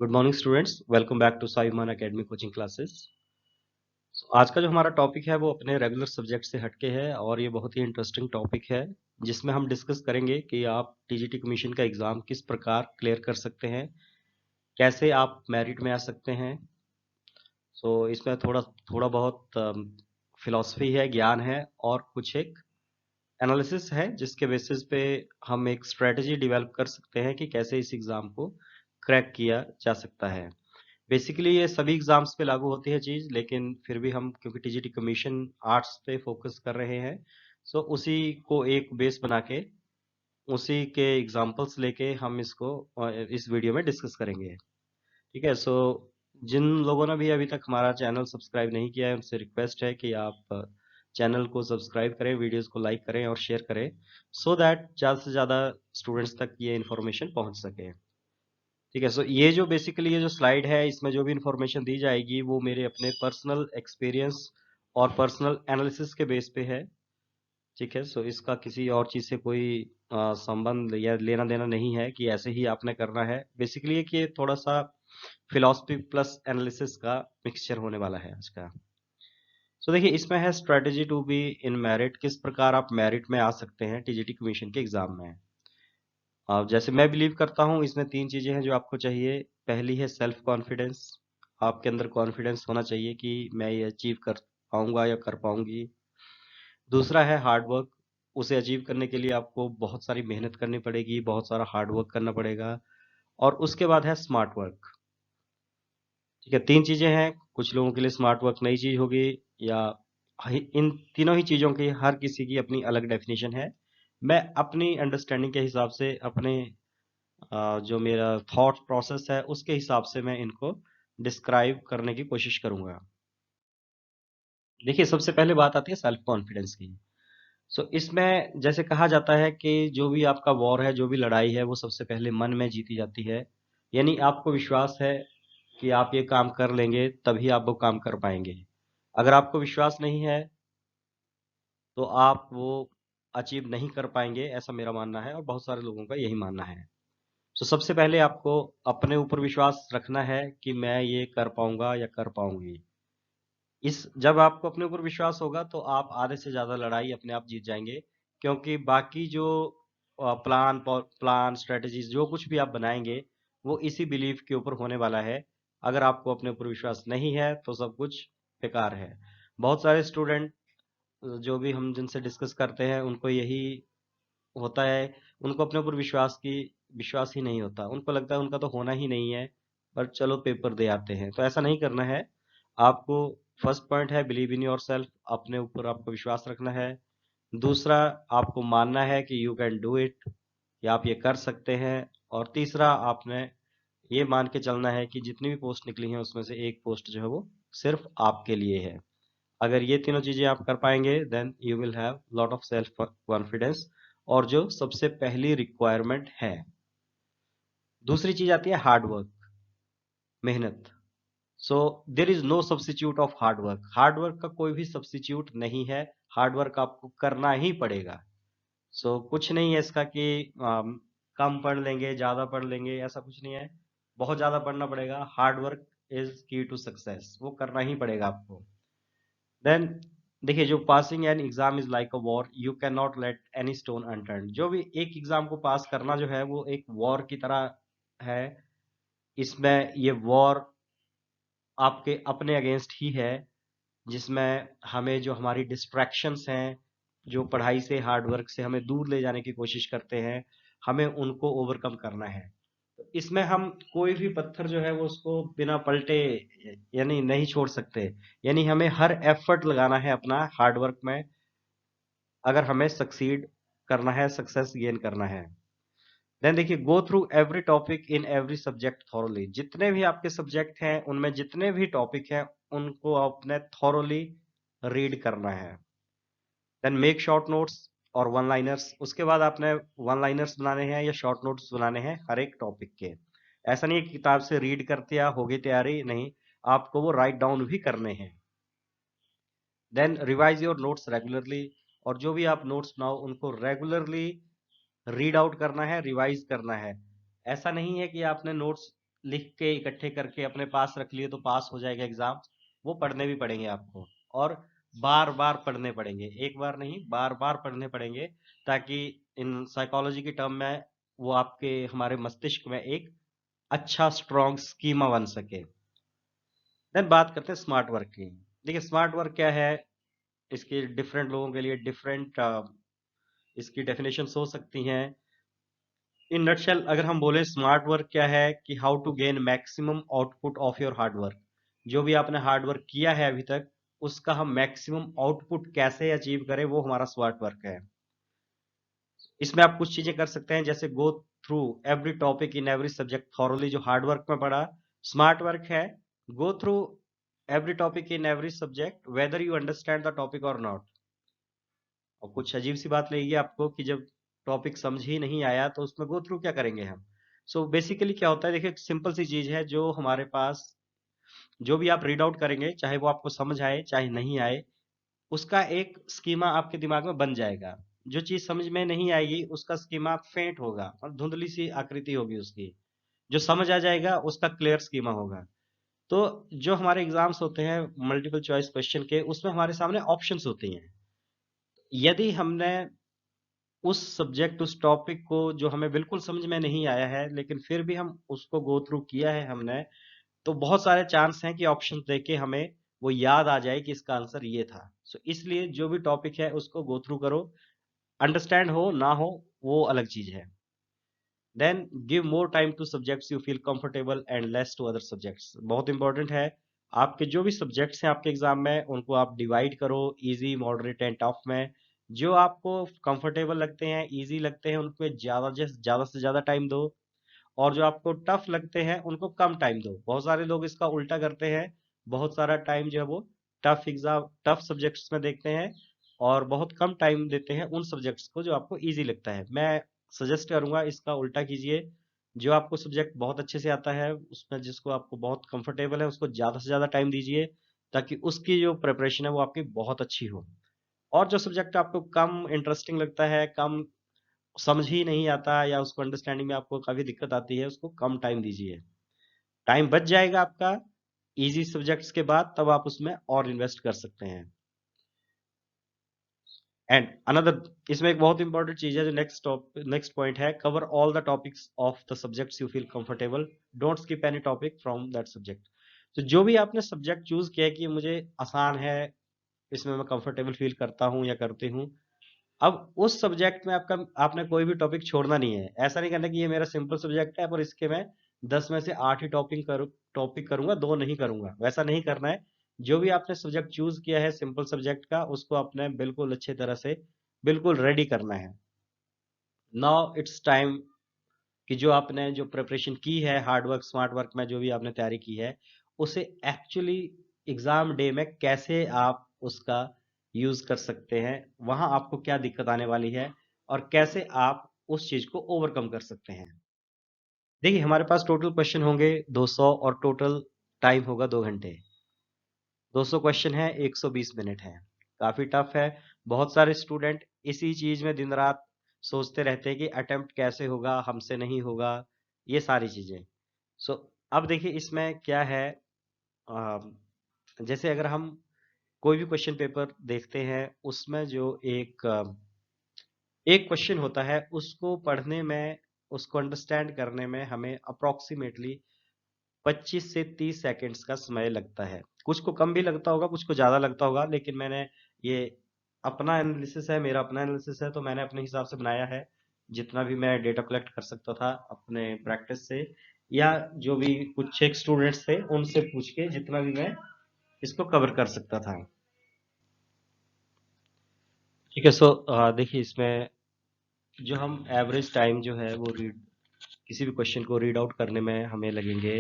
Good morning students, welcome back to Sai Maan academy coaching classes. आज का जो हमारा टॉपिक है वो अपने रेगुलर सब्जेक्ट से हटके है और ये बहुत ही इंटरेस्टिंग टॉपिक है जिसमें हम डिस्कस करेंगे कि आप टीजीटी कमीशन का एग्ज़ाम किस प्रकार क्लियर कर सकते हैं, कैसे आप मेरिट में आ सकते हैं। इसमें थोड़ा थोड़ा बहुत फिलॉसफी है, ज्ञान है और कुछ एक एनालिसिस है जिसके बेसिस पे हम एक स्ट्रेटजी डेवलप कर सकते हैं कि कैसे इस एग्ज़ाम को क्रैक किया जा सकता है। बेसिकली ये सभी एग्जाम्स पे लागू होती है चीज, लेकिन फिर भी हम क्योंकि टीजीटी कमीशन आर्ट्स पे फोकस कर रहे हैं, उसी को एक बेस बना के उसी के एग्जांपल्स लेके हम इसको इस वीडियो में डिस्कस करेंगे। ठीक है। जिन लोगों ने भी अभी तक हमारा चैनल सब्सक्राइब नहीं किया है उनसे रिक्वेस्ट है कि आप चैनल को सब्सक्राइब करें, वीडियोस को लाइक करें और शेयर करें, सो दैट ज़्यादा से ज़्यादा स्टूडेंट्स तक ये इन्फॉर्मेशन पहुंच सके। ठीक है। ये जो बेसिकली ये जो स्लाइड है, इसमें जो भी इंफॉर्मेशन दी जाएगी वो मेरे अपने पर्सनल एक्सपीरियंस और पर्सनल एनालिसिस के बेस पे है। ठीक है। इसका किसी और चीज से कोई संबंध या लेना देना नहीं है कि ऐसे ही आपने करना है। बेसिकली ये कि ये थोड़ा सा फिलॉसफी प्लस एनालिसिस का मिक्सचर होने वाला है आज का। देखिए, इसमें है strategy to be in merit, किस प्रकार आप मेरिट में आ सकते हैं टीजीटी कमीशन के एग्जाम में। अब जैसे मैं बिलीव करता हूँ, इसमें तीन चीजें हैं जो आपको चाहिए। पहली है सेल्फ कॉन्फिडेंस। आपके अंदर कॉन्फिडेंस होना चाहिए कि मैं ये अचीव कर पाऊंगा या कर पाऊंगी। दूसरा है हार्ड वर्क। उसे अचीव करने के लिए आपको बहुत सारी मेहनत करनी पड़ेगी, बहुत सारा हार्ड वर्क करना पड़ेगा। और उसके बाद है स्मार्ट वर्क। ठीक है, तीन चीजें हैं। कुछ लोगों के लिए स्मार्ट वर्क नई चीज होगी, या इन तीनों ही चीजों की हर किसी की अपनी अलग डेफिनेशन है। मैं अपनी अंडरस्टैंडिंग के हिसाब से, अपने जो मेरा थॉट प्रोसेस है उसके हिसाब से मैं इनको डिस्क्राइब करने की कोशिश करूंगा। देखिए, सबसे पहले बात आती है सेल्फ कॉन्फिडेंस की। इसमें जैसे कहा जाता है कि जो भी आपका वॉर है, जो भी लड़ाई है, वो सबसे पहले मन में जीती जाती है। यानी आपको विश्वास है कि आप ये काम कर लेंगे, तभी आप वो काम कर पाएंगे। अगर आपको विश्वास नहीं है तो आप वो अचीव नहीं कर पाएंगे, ऐसा मेरा मानना है और बहुत सारे लोगों का यही मानना है। सबसे पहले आपको अपने ऊपर विश्वास रखना है कि मैं ये कर पाऊंगा या कर पाऊंगी। इस जब आपको अपने ऊपर विश्वास होगा तो आप आधे से ज्यादा लड़ाई अपने आप जीत जाएंगे, क्योंकि बाकी जो प्लान स्ट्रेटजीज जो कुछ भी आप बनाएंगे वो इसी बिलीफ के ऊपर होने वाला है। अगर आपको अपने ऊपर विश्वास नहीं है तो सब कुछ बेकार है। बहुत सारे स्टूडेंट जो भी हम जिनसे डिस्कस करते हैं उनको यही होता है, उनको अपने ऊपर विश्वास ही नहीं होता। उनको लगता है उनका तो होना ही नहीं है, पर चलो पेपर दे आते हैं। तो ऐसा नहीं करना है। आपको फर्स्ट पॉइंट है बिलीव इन योर सेल्फ, अपने ऊपर आपको विश्वास रखना है। दूसरा, आपको मानना है कि यू कैन डू इट, या आप ये कर सकते हैं। और तीसरा, आपने ये मान के चलना है कि जितनी भी पोस्ट निकली हैं उसमें से एक पोस्ट जो है वो सिर्फ आपके लिए है। अगर ये तीनों चीजें आप कर पाएंगे then you will have lot of self confidence, और जो सबसे पहली रिक्वायरमेंट है। दूसरी चीज आती है हार्ड वर्क, मेहनत। There is no substitute of hard work. Hard work का कोई भी सब्स्टिट्यूट नहीं है। हार्ड वर्क आपको करना ही पड़ेगा। कुछ नहीं है इसका कि कम पढ़ लेंगे, ज्यादा पढ़ लेंगे, ऐसा कुछ नहीं है। बहुत ज्यादा पढ़ना पड़ेगा। हार्ड वर्क इज की टू सक्सेस, वो करना ही पड़ेगा आपको। देन देखिए, जो passing an exam is like a war, you can not let any stone unturned. जो भी एक एग्जाम को पास करना जो है वो एक वॉर की तरह है। इसमें ये वॉर आपके अपने अगेंस्ट ही है, जिसमें हमें जो हमारी डिस्ट्रैक्शंस हैं, जो पढ़ाई से, हार्ड वर्क से हमें दूर ले जाने की कोशिश करते हैं, हमें उनको ओवरकम करना है। तो इसमें हम कोई भी पत्थर जो है वो उसको बिना पलटे यानी नहीं छोड़ सकते। यानी हमें हर एफर्ट लगाना है अपना हार्ड वर्क में, अगर हमें सक्सीड करना है, सक्सेस गेन करना है। देन देखिए, go through every topic in every subject thoroughly. जितने भी आपके सब्जेक्ट हैं उनमें जितने भी टॉपिक हैं उनको आपने थॉरोली रीड करना है। देन मेक शॉर्ट नोट्स और वन लाइनर्स। उसके बाद आपने वन लाइनर्स बनाने हैं या शॉर्ट नोट्स बनाने हैं हर एक टॉपिक के। ऐसा नहीं है कि किताब से रीड करते या होगी तैयारी, नहीं, आपको वो राइट डाउन भी करने हैं। Then revise your notes regularly. और जो भी आप नोट्स बनाओ उनको रेगुलरली रीड आउट करना है, रिवाइज करना है। ऐसा नहीं है कि आपने नोट्स लिख के इकट्ठे करके अपने पास रख लिए तो पास हो जाएगा एग्जाम। वो पढ़ने भी पड़ेंगे आपको, और बार बार पढ़ने पड़ेंगे, एक बार नहीं बार बार पढ़ने पड़ेंगे, ताकि इन साइकोलॉजी की टर्म में वो आपके हमारे मस्तिष्क में एक अच्छा स्ट्रॉन्ग स्कीमा बन सके। देन बात करते हैं स्मार्ट वर्क की। देखिए स्मार्ट वर्क क्या है, इसके डिफरेंट लोगों के लिए डिफरेंट इसकी डेफिनेशंस हो सकती हैं। इन नटशेल अगर हम बोले स्मार्ट वर्क क्या है, कि how to gain maximum output of your hard work. जो भी आपने हार्ड वर्क किया है अभी तक, उसका हम मैक्सिमम आउटपुट कैसे अचीव करें, वो हमारा स्मार्ट वर्क है। इसमें आप कुछ चीजें कर सकते हैं, जैसे go through every topic in every subject thoroughly, जो हार्ड वर्क में पढ़ा। स्मार्ट वर्क है go through every topic in every subject whether you understand the topic और नॉट। और कुछ अजीब सी बात लगेगी आपको कि जब टॉपिक समझ ही नहीं आया तो उसमें गो थ्रू क्या करेंगे हम। सो बेसिकली क्या होता है, देखिए सिंपल सी चीज है, जो हमारे पास जो भी आप रीड आउट करेंगे, चाहे वो आपको समझ आए चाहे नहीं आए, उसका एक स्कीमा आपके दिमाग में बन जाएगा। जो चीज समझ में नहीं आएगी उसका स्कीमा फेंट होगा और धुंधली सी आकृति होगी उसकी। जो समझ आ जाएगा उसका क्लियर स्कीमा होगा। तो जो हमारे एग्जाम्स होते हैं मल्टीपल चॉइस क्वेश्चन के, उसमें हमारे सामने ऑप्शंस होती हैं। यदि हमने उस सब्जेक्ट उस टॉपिक को जो हमें बिल्कुल समझ में नहीं आया है, लेकिन फिर भी हम उसको गो थ्रू किया है हमने, तो बहुत सारे चांस हैं कि ऑप्शन देख के हमें वो याद आ जाए कि इसका आंसर ये था। सो इसलिए जो भी टॉपिक है उसको गो थ्रू करो, अंडरस्टैंड हो ना हो वो अलग चीज है। Then give more time to subjects you feel comfortable and less to other subjects. बहुत इंपॉर्टेंट है, आपके जो भी सब्जेक्ट्स हैं आपके एग्जाम में, उनको आप डिवाइड करो इजी मॉडरेट एंड टफ में। जो आपको कंफर्टेबल लगते हैं, इजी लगते हैं, उनको ज्यादा से ज्यादा टाइम दो, और जो आपको टफ लगते हैं उनको कम टाइम दो। बहुत सारे लोग इसका उल्टा करते हैं, बहुत सारा टाइम जो है वो टफ सब्जेक्ट्स में देखते हैं, और बहुत कम टाइम देते हैं उन सब्जेक्ट्स को जो आपको इजी लगता है। मैं सजेस्ट करूंगा इसका उल्टा कीजिए। जो आपको सब्जेक्ट बहुत अच्छे से आता है, उसमें जिसको आपको बहुत कंफर्टेबल है, उसको ज्यादा से ज्यादा टाइम दीजिए, ताकि उसकी जो प्रिपरेशन है वो आपकी बहुत अच्छी हो। और जो सब्जेक्ट आपको कम इंटरेस्टिंग लगता है, कम समझ ही नहीं आता, या उसको अंडरस्टैंडिंग में आपको काफी दिक्कत आती है, उसको कम टाइम दीजिए। टाइम बच जाएगा आपका इजी सब्जेक्ट्स के बाद, तब आप उसमें और इन्वेस्ट कर सकते हैं। एंड अनदर, इसमें एक बहुत इंपॉर्टेंट चीज है, जो नेक्स्ट पॉइंट है, cover all the topics of the subjects you feel comfortable, don't skip any topic from that subject. तो जो भी आपने सब्जेक्ट चूज किया है कि मुझे आसान है, इसमें मैं कंफर्टेबल फील करता हूँ या करती हूँ, अब उस सब्जेक्ट में आपने कोई भी टॉपिक छोड़ना नहीं है। ऐसा नहीं करना कि ये मेरा सिंपल सब्जेक्ट है पर इसके मैं 10 में से 8 ही टॉपिक करूंगा, 2 नहीं करूंगा, वैसा नहीं करना है। जो भी आपने सब्जेक्ट चूज किया है सिंपल सब्जेक्ट का, उसको आपने बिल्कुल अच्छे तरह से बिल्कुल रेडी करना है। नाउ इट्स टाइम कि जो आपने जो प्रिपरेशन की है हार्ड वर्क स्मार्ट वर्क में, जो भी आपने तैयारी की है, उसे एक्चुअली एग्जाम डे में कैसे आप उसका यूज कर सकते हैं, वहां आपको क्या दिक्कत आने वाली है, और कैसे आप उस चीज को ओवरकम कर सकते हैं। देखिए हमारे पास टोटल क्वेश्चन होंगे 200, और टोटल टाइम होगा 2 घंटे। 200 क्वेश्चन है, 120 मिनट है। काफी टफ है। बहुत सारे स्टूडेंट इसी चीज में दिन रात सोचते रहते हैं कि अटेम्प्ट कैसे होगा, हमसे नहीं होगा, ये सारी चीजें। सो अब देखिए इसमें क्या है, अम, जैसे अगर हम कोई भी क्वेश्चन पेपर देखते हैं, उसमें जो एक क्वेश्चन होता है, उसको पढ़ने में, उसको अंडरस्टैंड करने में हमें अप्रोक्सीमेटली 25 से 30 सेकंड्स का समय लगता है। कुछ को कम भी लगता होगा, कुछ को ज्यादा लगता होगा, लेकिन मैंने ये अपना एनालिसिस है, मेरा अपना एनालिसिस है, तो मैंने अपने हिसाब से बनाया है। जितना भी मैं डेटा कलेक्ट कर सकता था अपने प्रैक्टिस से, या जो भी कुछ एक स्टूडेंट्स थे उनसे पूछ के, जितना भी मैं इसको कवर कर सकता था। ठीक है। सो देखिए इसमें जो हम एवरेज टाइम जो है वो रीड किसी भी क्वेश्चन को रीड आउट करने में हमें लगेंगे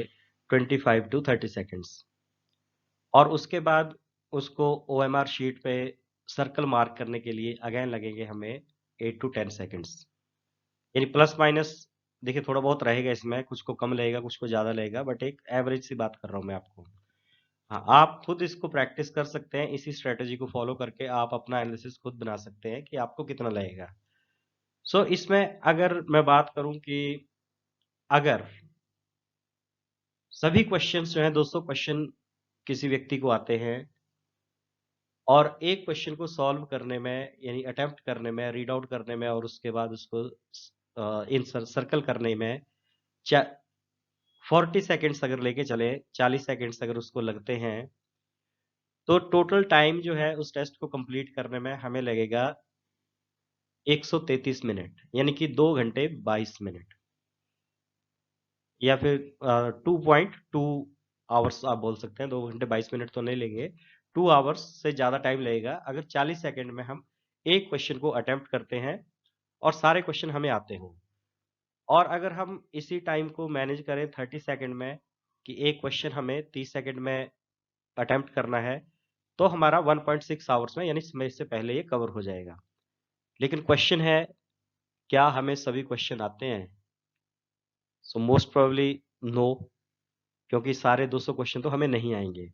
25 to 30 सेकेंड्स। और उसके बाद उसको ओएमआर शीट पे सर्कल मार्क करने के लिए अगेन लगेंगे हमें 8 to 10 सेकेंड्स। यानी प्लस माइनस, देखिए थोड़ा बहुत रहेगा इसमें, कुछ को कम लगेगा कुछ को ज्यादा लगेगा, बट एक एवरेज सी बात कर रहा हूँ मैं आपको। हाँ, आप खुद इसको प्रैक्टिस कर सकते हैं, इसी स्ट्रेटेजी को फॉलो करके आप अपना एनालिसिस खुद बना सकते हैं कि आपको कितना लगेगा। सो इसमें अगर मैं बात करूं कि अगर सभी क्वेश्चंस जो हैं 200 क्वेश्चन किसी व्यक्ति को आते हैं और एक क्वेश्चन को सॉल्व करने में यानी अटेम्प्ट करने में, रीड आउट करने में और उसके बाद उसको इन सर्कल करने में 40 सेकंड्स अगर लेके चले, 40 सेकंड्स अगर उसको लगते हैं, तो टोटल टाइम जो है उस टेस्ट को कंप्लीट करने में हमें लगेगा 133 मिनट, यानी कि 2 घंटे 22 मिनट, या फिर 2.2 आवर्स आप बोल सकते हैं। 2 घंटे 22 मिनट तो नहीं लेंगे, 2 आवर्स से ज़्यादा टाइम लगेगा अगर 40 सेकंड में हम एक क्वेश्चन को अटेम्प्ट करते हैं और सारे क्वेश्चन हमें आते हों। और अगर हम इसी टाइम को मैनेज करें 30 सेकंड में, कि एक क्वेश्चन हमें 30 सेकंड में अटेम्प्ट करना है, तो हमारा 1.6 आवर्स में यानी समय से पहले ये कवर हो जाएगा। लेकिन क्वेश्चन है, क्या हमें सभी क्वेश्चन आते हैं? सो मोस्ट प्रोबेबली नो, क्योंकि सारे 200 क्वेश्चन तो हमें नहीं आएंगे।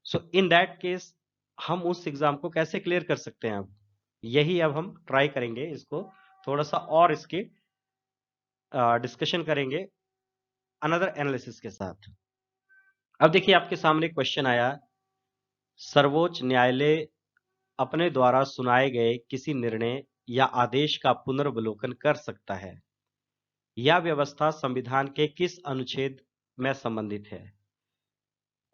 सो इन दैट केस हम उस एग्जाम को कैसे क्लियर कर सकते हैं? अब यही अब हम ट्राई करेंगे, इसको थोड़ा सा और इसके डिस्कशन करेंगे अनदर एनालिसिस के साथ। अब देखिए आपके सामने क्वेश्चन आया, सर्वोच्च न्यायालय अपने द्वारा सुनाए गए किसी निर्णय या आदेश का पुनर्वलोकन कर सकता है। यह व्यवस्था संविधान के किस अनुच्छेद में संबंधित है?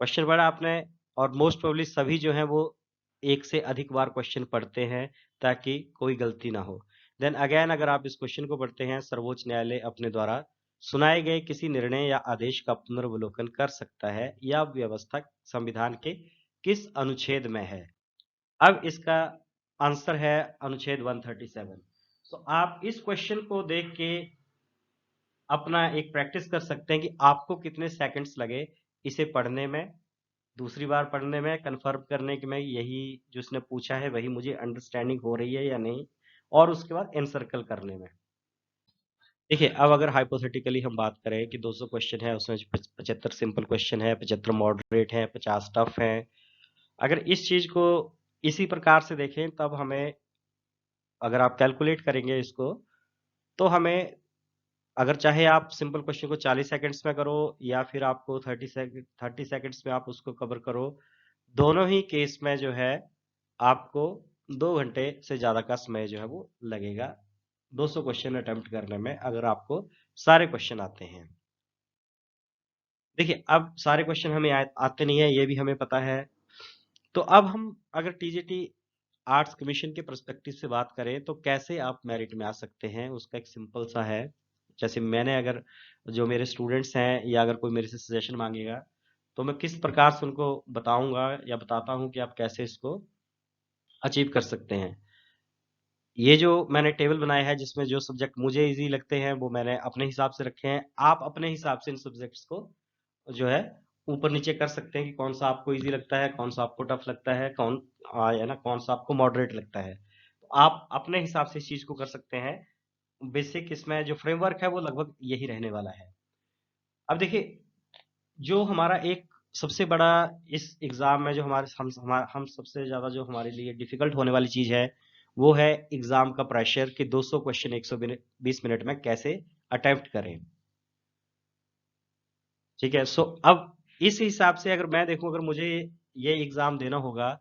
क्वेश्चन पढ़ा आपने, और मोस्ट प्रोबेबली सभी जो हैं वो एक से अधिक बार क्वेश्चन पढ़ते हैं ताकि कोई गलती ना हो। देन अगेन अगर आप इस क्वेश्चन को पढ़ते हैं, सर्वोच्च न्यायालय अपने द्वारा सुनाए गए किसी निर्णय या आदेश का पुनर्वलोकन कर सकता है, यह व्यवस्था संविधान के किस अनुच्छेद में है? अब इसका आंसर है अनुच्छेद 137। तो आप इस क्वेश्चन को देख के अपना एक प्रैक्टिस कर सकते हैं कि आपको कितने सेकंड्स लगे इसे पढ़ने में, दूसरी बार पढ़ने में, कंफर्म करने कि मैं यही जो उसने पूछा है वही मुझे अंडरस्टैंडिंग हो रही है या नहीं, और उसके बाद एनसर्कल करने में। देखिए अब अगर हाइपोथेटिकली हम बात करें कि 200 क्वेश्चन है, उसमें 75 सिंपल क्वेश्चन है, 75 मॉडरेट है, 50 टफ है। अगर इस चीज को इसी प्रकार से देखें, तब हमें, अगर आप कैलकुलेट करेंगे इसको, तो हमें, अगर चाहे आप सिंपल क्वेश्चन को 40 सेकंड्स में करो या फिर आपको 30 सेकंड्स में आप उसको कवर करो, दोनों ही केस में जो है आपको 2 घंटे से ज्यादा का समय जो है वो लगेगा 200 क्वेश्चन अटेम्प्ट करने में, अगर आपको सारे क्वेश्चन आते हैं। देखिए अब सारे क्वेश्चन हमें आते नहीं है, ये भी हमें पता है। तो अब हम अगर टीजीटी आर्ट्स कमीशन के पर्सपेक्टिव से बात करें, तो कैसे आप मेरिट में आ सकते हैं, उसका एक सिंपल सा है। जैसे मैंने, अगर जो मेरे स्टूडेंट्स हैं या अगर कोई मेरे से सजेशन मांगेगा, तो मैं किस प्रकार से उनको बताऊंगा या बताता हूं कि आप कैसे इसको अचीव कर सकते हैं। ये जो मैंने टेबल बनाया है जिसमें जो सब्जेक्ट मुझे इजी लगते हैं वो मैंने अपने हिसाब से रखे हैं। आप अपने हिसाब से इन सब्जेक्ट्स को जो है ऊपर नीचे कर सकते हैं कि कौन सा आपको इजी लगता है, कौन सा आपको टफ लगता है, है ना, कौन सा आपको मॉडरेट लगता है। तो आप अपने हिसाब से इस चीज को कर सकते हैं। बेसिक इसमें जो फ्रेमवर्क है वो लगभग यही रहने वाला है। अब देखिए, जो हमारा एक सबसे बड़ा इस एग्जाम में जो हम सबसे ज्यादा जो हमारे लिए डिफिकल्ट होने वाली चीज है, वो है एग्जाम का प्रेशर कि 200 क्वेश्चन 120 मिनट में कैसे अटेम्प्ट करें। ठीक है, सो अब इस हिसाब से अगर मैं देखूं, अगर मुझे ये एग्जाम देना होगा,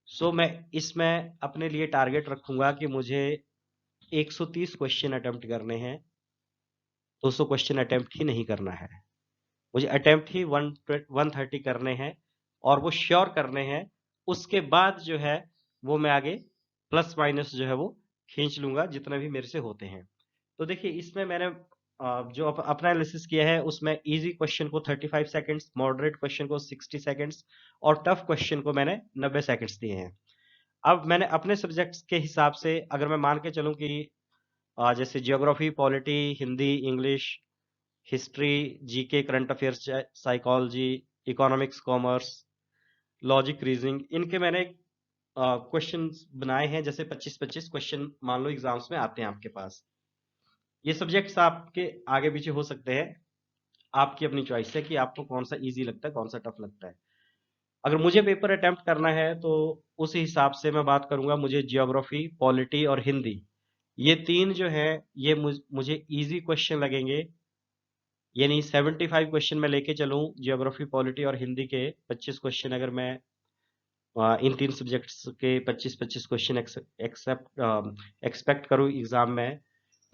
सो मैं इसमें अपने लिए टारगेट रखूंगा कि मुझे 130 क्वेश्चन अटेम्प्ट करने हैं, 200 क्वेश्चन अटेम्प्ट ही नहीं करना है। मुझे अटेम्प्ट ही 130 करने हैं और वो श्योर करने हैं। उसके बाद जो है वो मैं आगे प्लस माइनस जो है वो खींच लूंगा जितने भी मेरे से होते हैं। तो देखिए इसमें मैंने जो अपना एनालिसिस किया है उसमें इजी क्वेश्चन को 35 सेकंड्स, मॉडरेट क्वेश्चन को 60 सेकंड्स और टफ क्वेश्चन को मैंने 90 सेकंड्स दिए हैं। अब मैंने अपने सब्जेक्ट्स के हिसाब से, अगर मैं मान के चलूं कि जैसे geography, polity, Hindi, English, history, GK, current affairs, psychology, economics, commerce, logic, reasoning, इनके मैंने क्वेश्चंस बनाए हैं। जैसे 25-25 क्वेश्चन मान लो एग्जाम्स में आते हैं आपके पास। ये सब्जेक्ट्स आपके आगे पीछे हो सकते हैं, आपकी अपनी चॉइस है कि आपको कौन सा इजी लगता है, कौन सा टफ लगता है। अगर मुझे पेपर अटेम्प्ट करना है तो उस हिसाब से मैं बात करूंगा। मुझे जियोग्राफी, पॉलिटी और हिंदी, ये तीन जो है ये मुझे इजी क्वेश्चन लगेंगे यानी 75 क्वेश्चन मैं लेके चलूं, जियोग्राफी, पॉलिटी और हिंदी के 25 क्वेश्चन अगर मैं इन 3 सब्जेक्ट्स के 25-25 क्वेश्चन एक्सपेक्ट करूं एग्जाम में,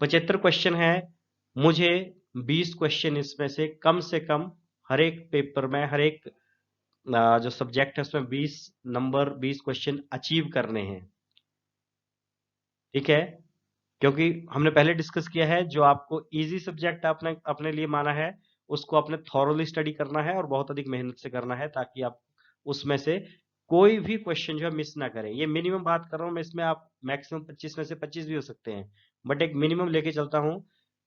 75 क्वेश्चन है, मुझे 20 क्वेश्चन इसमें से कम हर एक पेपर में, हर एक जो सब्जेक्ट है उसमें 20 क्वेश्चन अचीव करने हैं। ठीक है, क्योंकि हमने पहले डिस्कस किया है, जो आपको इजी सब्जेक्ट आपने अपने लिए माना है उसको आपने थॉरोली स्टडी करना है और बहुत अधिक मेहनत से करना है, ताकि आप उसमें से कोई भी क्वेश्चन जो है मिस ना करें। ये मिनिमम बात कर रहा हूं मैं, इसमें आप मैक्सिमम 25 में से 25 भी हो सकते हैं, बट एक मिनिमम लेके चलता हूं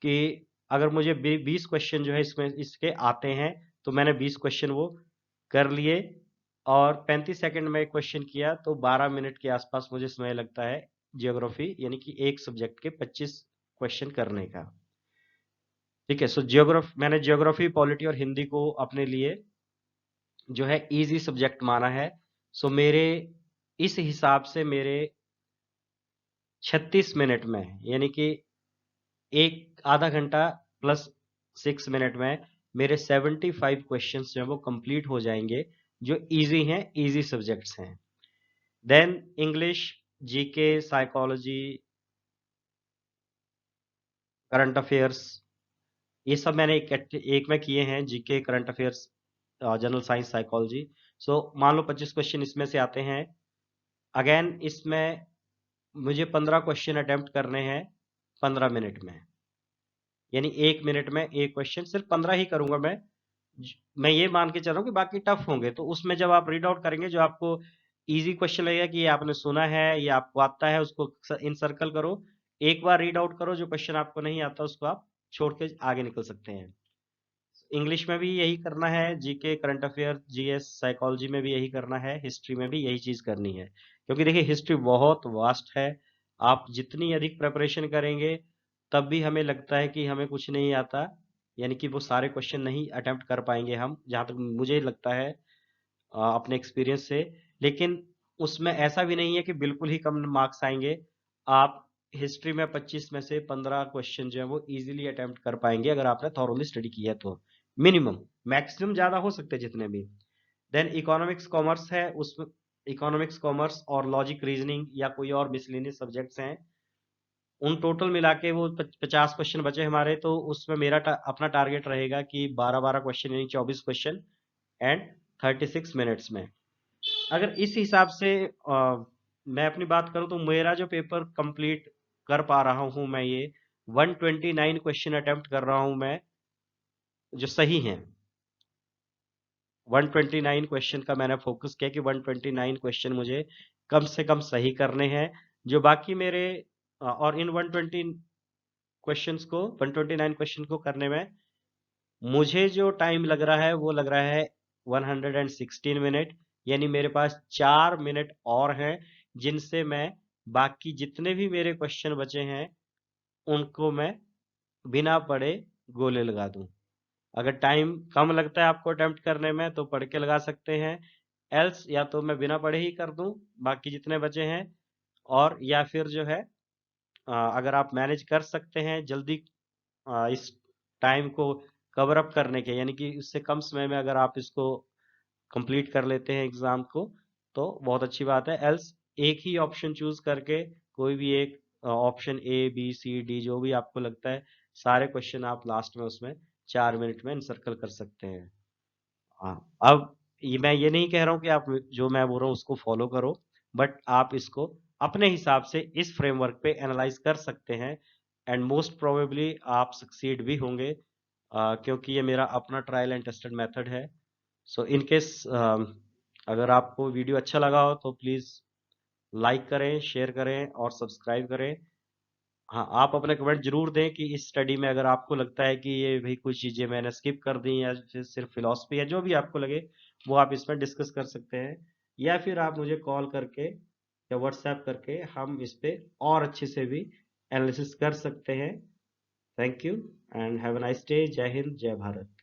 कि अगर मुझे 20 क्वेश्चन जो है इसमें इसके आते हैं, तो मैंने 20 क्वेश्चन वो कर लिए, और 35 सेकंड में क्वेश्चन किया तो 12 मिनट के आसपास मुझे समय लगता है जियोग्राफी यानी कि एक सब्जेक्ट के 25 क्वेश्चन करने का। ठीक है, सो मैंने जियोग्राफी, पॉलिटी और हिंदी को अपने लिए जो है इजी सब्जेक्ट माना है। सो मेरे इस हिसाब से मेरे 36 मिनट में, यानी कि एक आधा घंटा प्लस 6 मिनट में मेरे 75 क्वेश्चंस जो है वो कंप्लीट हो जाएंगे, जो इजी हैं, इजी सब्जेक्ट्स हैं। Then English, GK, psychology, current affairs, ये सब मैंने एक में किए हैं, GK, current affairs, general science, psychology. So मान लो 25 क्वेश्चन इसमें से आते हैं। अगेन इसमें मुझे 15 क्वेश्चन अटेम्प्ट करने हैं 15 मिनट में, यानी एक मिनट में एक क्वेश्चन, सिर्फ 15 ही करूंगा मैं। मैं ये मान के चल रहा हूँ कि बाकी टफ होंगे, तो उसमें जब आप रीड आउट करेंगे, जो आपको इजी क्वेश्चन लगेगा कि ये आपने सुना है, ये आपको आता है, उसको इन सर्कल करो, एक बार रीड आउट करो, जो क्वेश्चन आपको नहीं आता उसको आप छोड़ के आगे निकल सकते हैं। इंग्लिश में भी यही करना है, GK, current affair, GS, psychology में भी यही करना है, हिस्ट्री में भी यही चीज करनी है, क्योंकि देखिए हिस्ट्री बहुत वास्ट है। आप जितनी अधिक प्रिपरेशन करेंगे, तब भी हमें लगता है कि हमें कुछ नहीं आता, यानी कि वो सारे क्वेश्चन नहीं अटेम्प्ट कर पाएंगे हम, जहां तक मुझे लगता है अपने एक्सपीरियंस से। लेकिन उसमें ऐसा भी नहीं है कि बिल्कुल ही कम मार्क्स आएंगे। आप हिस्ट्री में 25 में से 15 क्वेश्चन जो है वो इजीली अटेम्प्ट कर पाएंगे, अगर आपने थॉरोली स्टडी किया तो। मिनिमम, मैक्सिमम ज्यादा हो सकते हैं जितने भी। देन इकोनॉमिक्स, कॉमर्स है, उसमें इकोनॉमिक्स, कॉमर्स और लॉजिक, रीजनिंग या कोई और मिसलेनियस सब्जेक्ट्स हैं, उन टोटल मिला के वो 50 क्वेश्चन बचे हमारे, तो उसमें मेरा अपना टारगेट रहेगा कि 12-12 क्वेश्चन, यानी 24 क्वेश्चन एंड 36 मिनट्स में। अगर इस हिसाब से मैं अपनी बात करूं, तो मेरा जो पेपर कंप्लीट कर पा रहा हूं मैं, ये 129 क्वेश्चन अटेम्प्ट कर रहा हूं मैं, जो सही हैं। 129 क्वेश्चन का मैंने फोकस किया कि 129 क्वेश्चन मुझे कम से कम सही करने हैं, जो बाकी मेरे और इन 129 क्वेश्चन को करने में मुझे जो टाइम लग रहा है वो लग रहा है 116 मिनट, यानी मेरे पास 4 मिनट और हैं, जिनसे मैं बाकी जितने भी मेरे क्वेश्चन बचे हैं उनको मैं बिना पढ़े गोले लगा दूं। अगर टाइम कम लगता है आपको अटेम्प्ट करने में, तो पढ़ के लगा सकते हैं, एल्स या तो मैं बिना पढ़े ही कर दूं बाकी जितने बचे हैं, और या फिर जो है अगर आप मैनेज कर सकते हैं जल्दी इस टाइम को कवर अप करने के, यानी कि उससे कम समय में अगर आप इसको कंप्लीट कर लेते हैं एग्जाम को, तो बहुत अच्छी बात है। एल्स एक ही ऑप्शन चूज करके, कोई भी एक option A, B, C, D, जो भी आपको लगता है, सारे क्वेश्चन आप लास्ट में उसमें 4 मिनट में इनसर्कल कर सकते हैं। हाँ, अब मैं ये नहीं कह रहा हूँ कि आप जो मैं बोल रहा हूँ उसको फॉलो करो, बट आप इसको अपने हिसाब से इस फ्रेमवर्क पे एनालाइज कर सकते हैं, एंड मोस्ट प्रोबेबली आप सक्सीड भी होंगे, क्योंकि ये मेरा अपना ट्रायल एंड टेस्टेड मेथड है। सो इन केस अगर आपको वीडियो अच्छा लगा हो, तो प्लीज़ लाइक करें, शेयर करें और सब्सक्राइब करें। हाँ, आप अपने कमेंट जरूर दें कि इस स्टडी में अगर आपको लगता है कि ये भी कुछ चीजें मैंने स्किप कर दी, या फिर सिर्फ फिलॉसफी है, जो भी आपको लगे वो आप इसमें डिस्कस कर सकते हैं, या फिर आप मुझे कॉल करके या व्हाट्सएप करके हम इस पे और अच्छे से भी एनालिसिस कर सकते हैं। Thank you and have a nice day. जय हिंद, जय भारत।